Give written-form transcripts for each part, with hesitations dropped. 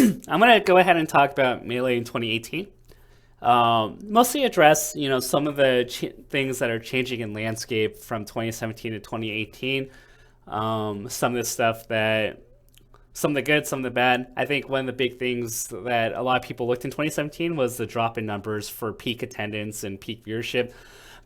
I'm gonna go ahead and talk about Melee in 2018. Mostly address, some of the things that are changing in landscape from 2017 to 2018. Some of the stuff that, some of the good, some of the bad. I think one of the big things that a lot of people looked in 2017 was the drop in numbers for peak attendance and peak viewership.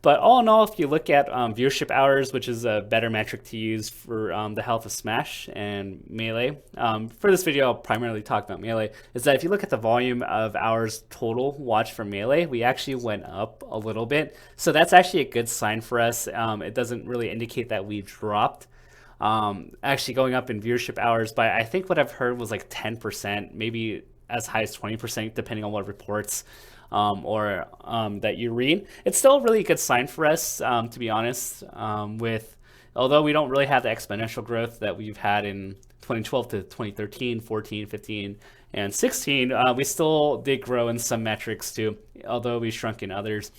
But all in all, if you look at viewership hours, which is a better metric to use for the health of Smash and Melee, for this video, I'll primarily talk about Melee, is that if you look at the volume of hours total watched for Melee, we actually went up a little bit. So that's actually a good sign for us. It doesn't really indicate that we dropped. Actually going up in viewership hours by, I think what I've heard was like 10%, maybe as high as 20%, depending on what reports or that you read. It's still a really good sign for us, to be honest. With although we don't really have the exponential growth that we've had in 2012 to 2013, 14, 15, and 16, we still did grow in some metrics too, although we shrunk in others.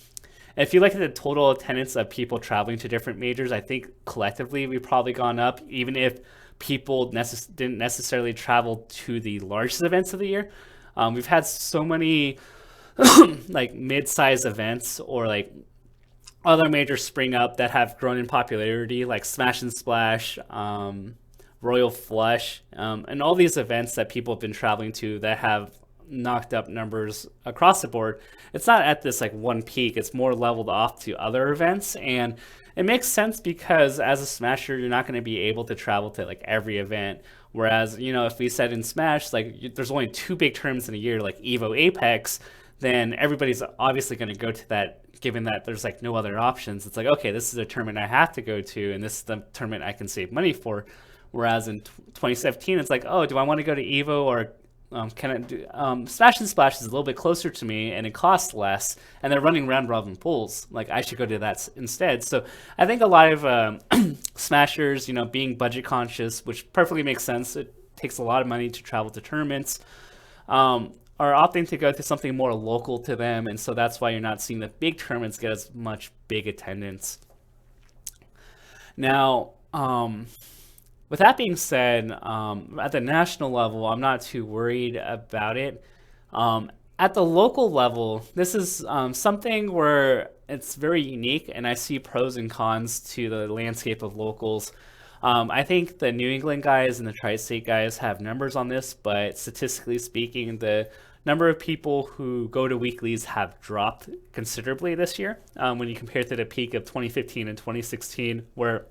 If you look at the total attendance of people traveling to different majors, I think collectively we've probably gone up, even if people didn't necessarily travel to the largest events of the year. We've had so many like mid-sized events or like other majors spring up that have grown in popularity, like Smash and Splash, Royal Flush, and all these events that people have been traveling to that have knocked up numbers across the board. It's not at this like one peak, it's more leveled off to other events. And it makes sense because as a Smasher, you're not going to be able to travel to like every event. Whereas, if we said in Smash, like there's only two big tournaments in a year, like Evo Apex, then everybody's obviously going to go to that given that there's like no other options. It's like, okay, this is a tournament I have to go to, and this is the tournament I can save money for. Whereas in 2017, it's like, oh, do I want to go to Evo or can I do Smash and Splash is a little bit closer to me and it costs less, and they're running round robin pools. Like I should go to that instead. So I think a lot of Smashers, being budget conscious, which perfectly makes sense. It takes a lot of money to travel to tournaments. Are opting to go to something more local to them, and so that's why you're not seeing the big tournaments get as much big attendance. Now, with that being said, at the national level, I'm not too worried about it. At the local level, this is something where it's very unique, and I see pros and cons to the landscape of locals. I think the New England guys and the Tri-State guys have numbers on this, but statistically speaking, the number of people who go to weeklies have dropped considerably this year when you compare to the peak of 2015 and 2016, where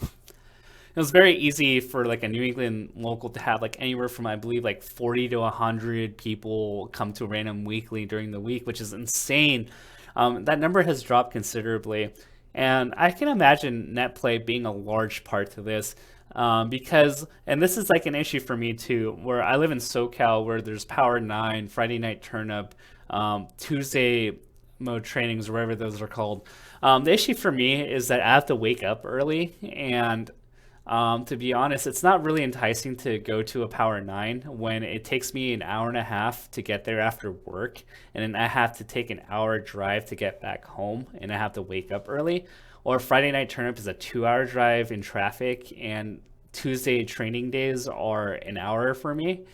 it was very easy for like a New England local to have like anywhere from I believe like 40 to 100 people come to a random weekly during the week, which is insane. That number has dropped considerably, and I can imagine net play being a large part to this. Because, and this is like an issue for me too, where I live in SoCal, where there's Power 9, Friday Night Turnip, Tuesday mode trainings, or whatever those are called. The issue for me is that I have to wake up early, and to be honest, it's not really enticing to go to a Power 9 when it takes me an hour and a half to get there after work, and then I have to take an hour drive to get back home, and I have to wake up early. Or Friday Night Turnip is a 2 hour drive in traffic, and Tuesday training days are an hour for me.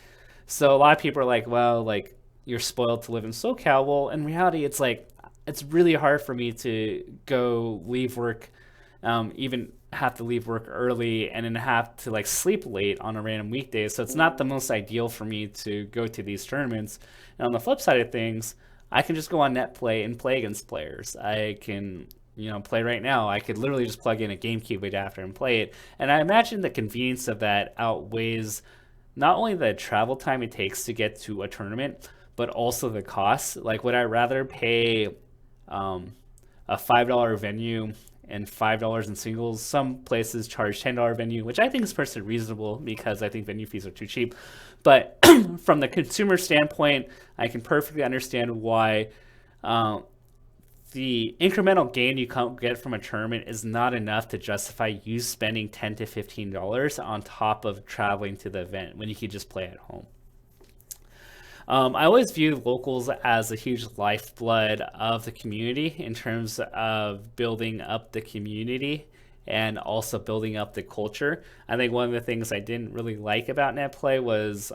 So a lot of people are like, well, like you're spoiled to live in SoCal. Well, in reality, it's like it's really hard for me to go leave work, even have to leave work early and then have to like sleep late on a random weekday. So it's not the most ideal for me to go to these tournaments. And on the flip side of things, I can just go on net play and play against players. I can play right now. I could literally just plug in a GameCube adapter and play it. And I imagine the convenience of that outweighs not only the travel time it takes to get to a tournament, but also the cost. Like, would I rather pay a $5 venue and $5 in singles? Some places charge $10 venue, which I think is personally reasonable because I think venue fees are too cheap. But from the consumer standpoint, I can perfectly understand why the incremental gain you get from a tournament is not enough to justify you spending $10 to $15 on top of traveling to the event when you could just play at home. I always view locals as a huge lifeblood of the community in terms of building up the community and also building up the culture. I think one of the things I didn't really like about NetPlay was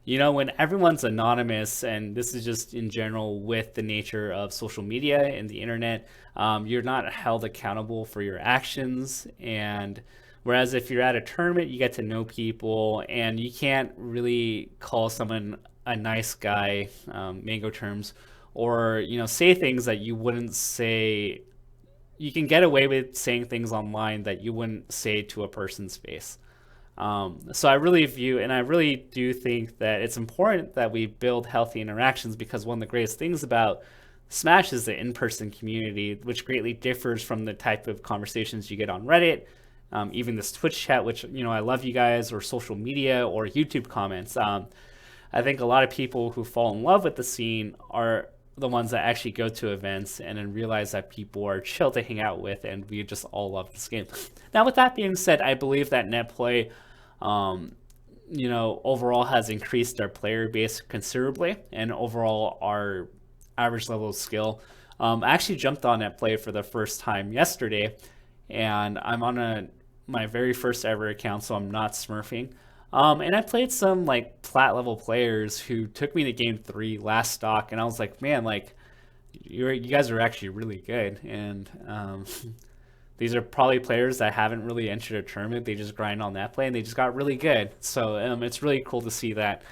when everyone's anonymous, and this is just in general with the nature of social media and the internet, you're not held accountable for your actions. And whereas if you're at a tournament, you get to know people, and you can't really call someone a nice guy, mango terms, or say things that you wouldn't say. You can get away with saying things online that you wouldn't say to a person's face. So I really view, and I really do think that it's important that we build healthy interactions, because one of the greatest things about Smash is the in-person community, which greatly differs from the type of conversations you get on Reddit, even this Twitch chat, which I love you guys, or social media or YouTube comments. I think a lot of people who fall in love with the scene are the ones that actually go to events and then realize that people are chill to hang out with, and we just all love this game. Now, with that being said, I believe that net play, um, overall has increased our player base considerably, and overall our average level of skill. I actually jumped on net play for the first time yesterday, and I'm on my very first ever account, so I'm not smurfing. And I played some like plat level players who took me to game three last stock, and I was like, man, like you guys are actually really good. And these are probably players that haven't really entered a tournament. They just grind on that play, and they just got really good. So it's really cool to see that.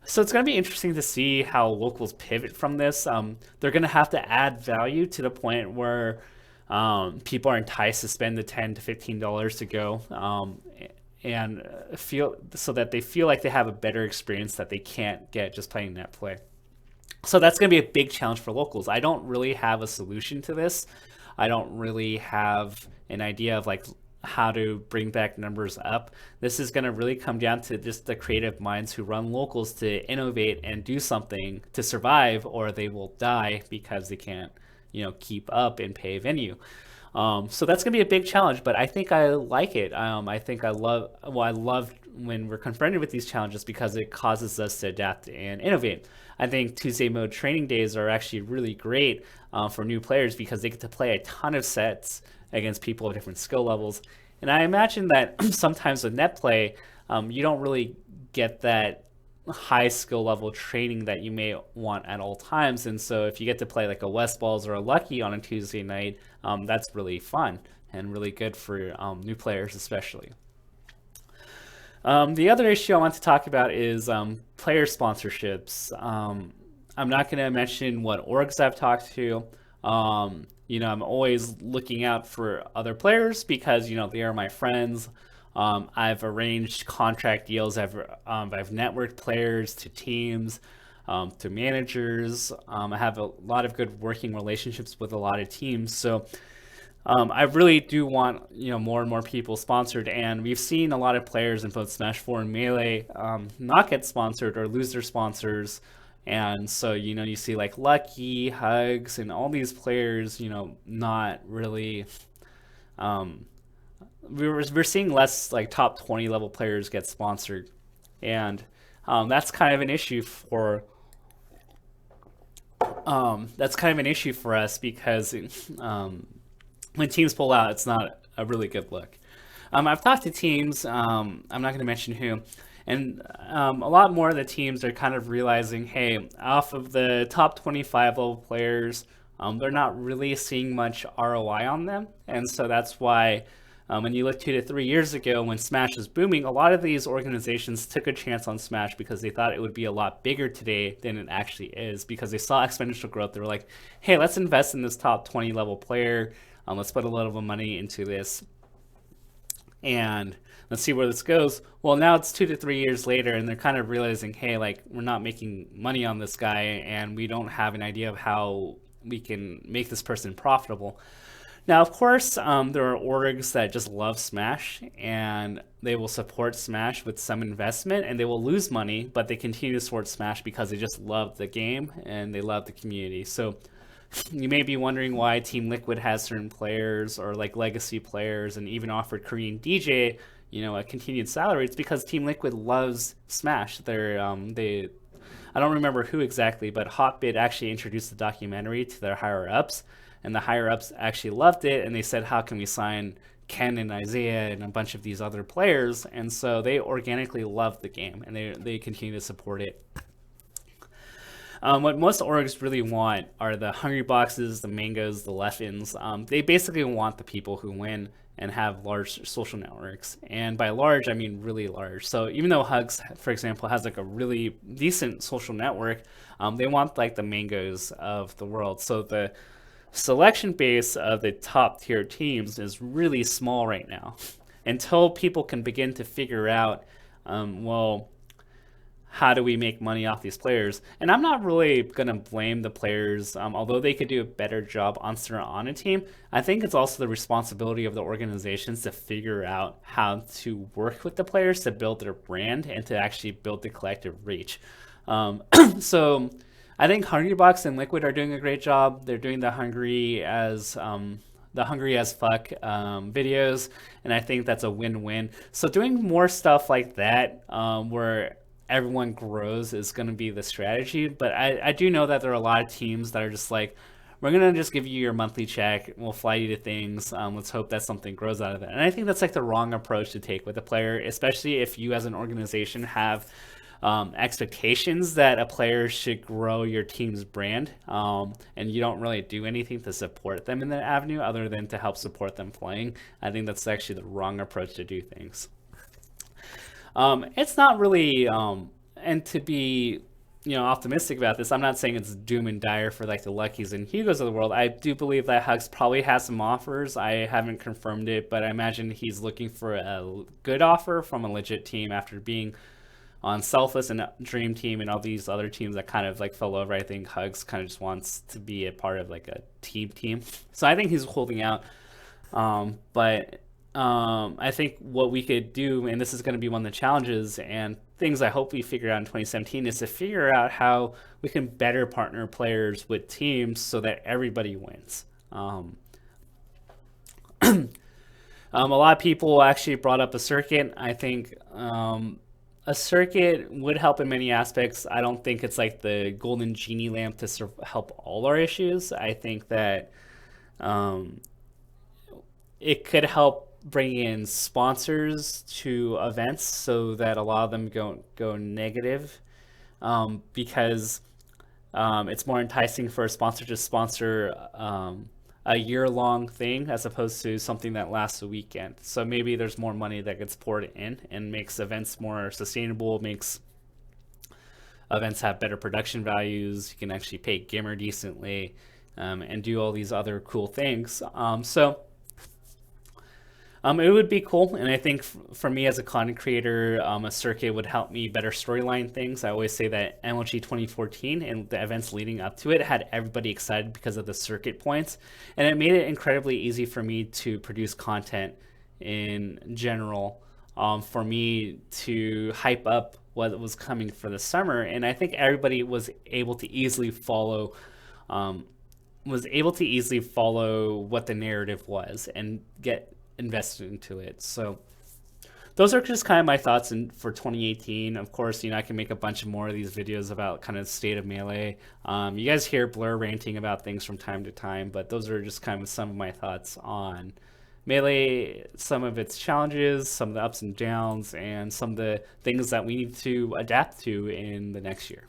So it's going to be interesting to see how locals pivot from this. They're going to have to add value to the point where people are enticed to spend the $10 to $15 to go. And feel so that they feel like they have a better experience that they can't get just playing net play. So that's going to be a big challenge for locals. I don't really have a solution to this. I don't really have an idea of like how to bring back numbers up. This is going to really come down to just the creative minds who run locals to innovate and do something to survive, or they will die because they can't, keep up and pay a venue. So that's gonna be a big challenge, but I think I like it. I love when we're confronted with these challenges, because it causes us to adapt and innovate. I think Tuesday mode training days are actually really great for new players, because they get to play a ton of sets against people of different skill levels. And I imagine that sometimes with net play, you don't really get that high skill level training that you may want at all times. And so if you get to play like a West Balls or a Lucky on a Tuesday night, that's really fun and really good for new players especially. The other issue I want to talk about is player sponsorships. I'm not going to mention what orgs I've talked to. I'm always looking out for other players, because they are my friends. I've arranged contract deals. I've networked players to teams, to managers. I have a lot of good working relationships with a lot of teams. So I really do want more and more people sponsored, and we've seen a lot of players in both Smash 4 and Melee not get sponsored or lose their sponsors. And so you see like Lucky, Hugs, and all these players not really. We're seeing less like top 20 level players get sponsored, and that's kind of an issue for us, because when teams pull out, it's not a really good look. I've talked to teams, I'm not going to mention who, and a lot more of the teams are kind of realizing, hey, off of the top 25 level players, they're not really seeing much ROI on them. And so that's why when you look 2 to 3 years ago when Smash was booming, a lot of these organizations took a chance on Smash because they thought it would be a lot bigger today than it actually is, because they saw exponential growth. They were like, hey, let's invest in this top 20 level player. Let's put a little bit of money into this, and let's see where this goes. Well, now it's 2 to 3 years later, and they're kind of realizing, hey, like, we're not making money on this guy, and we don't have an idea of how we can make this person profitable. Now, of course, there are orgs that just love Smash, and they will support Smash with some investment, and they will lose money, but they continue to support Smash because they just love the game and they love the community. So you may be wondering why Team Liquid has certain players, or like legacy players, and even offered Korean DJ, a continued salary. It's because Team Liquid loves Smash. I don't remember who exactly, but Hotbit actually introduced the documentary to their higher ups, and the higher ups actually loved it, and they said, how can we sign Ken and Isaiah and a bunch of these other players, and so they organically love the game and they continue to support it. What most orgs really want are the hungry boxes, the mangoes, the lessons. They basically want the people who win and have large social networks. And by large, I mean really large. So even though Hugs, for example, has like a really decent social network, they want like the mangoes of the world. So the selection base of the top tier teams is really small right now. Until people can begin to figure out, well, how do we make money off these players? And I'm not really gonna blame the players, although they could do a better job once they're on a team. I think it's also the responsibility of the organizations to figure out how to work with the players to build their brand and to actually build the collective reach. Um, so I think Hungrybox and Liquid are doing a great job. They're doing the hungry as fuck videos, and I think that's a win-win. So doing more stuff like that, where everyone grows, is going to be the strategy. But I do know that there are a lot of teams that are just like, we're going to just give you your monthly check, we'll fly you to things, let's hope that something grows out of it. And I think that's like the wrong approach to take with a player, especially if you as an organization have expectations that a player should grow your team's brand, and you don't really do anything to support them in that avenue other than to help support them playing. I think that's actually the wrong approach to do things. It's not really, and to be, optimistic about this, I'm not saying it's doom and dire for like the Luckies and Hugos of the world. I do believe that Hugs probably has some offers. I haven't confirmed it, but I imagine he's looking for a good offer from a legit team after being on Selfless and Dream Team and all these other teams that kind of like fell over. I think Hugs kind of just wants to be a part of like a team. So I think he's holding out. But I think what we could do, and this is going to be one of the challenges and things I hope we figure out in 2017, is to figure out how we can better partner players with teams so that everybody wins. A lot of people actually brought up a circuit. I think a circuit would help in many aspects. I don't think it's like the golden genie lamp to help all our issues. I think that um, it could help bring in sponsors to events so that a lot of them go negative, because it's more enticing for a sponsor to sponsor a year long thing as opposed to something that lasts a weekend. So maybe there's more money that gets poured in and makes events more sustainable, makes events have better production values. You can actually pay Gimmer decently, and do all these other cool things. It would be cool, and I think for me as a content creator, a circuit would help me better storyline things. I always say that MLG 2014 and the events leading up to it had everybody excited because of the circuit points, and it made it incredibly easy for me to produce content in general, for me to hype up what was coming for the summer, and I think everybody um, was able to easily follow what the narrative was and get invested into it. So those are just kind of my thoughts for 2018. Of course, I can make a bunch of more of these videos about kind of the state of Melee. You guys hear Blur ranting about things from time to time, but those are just kind of some of my thoughts on Melee, some of its challenges, some of the ups and downs, and some of the things that we need to adapt to in the next year.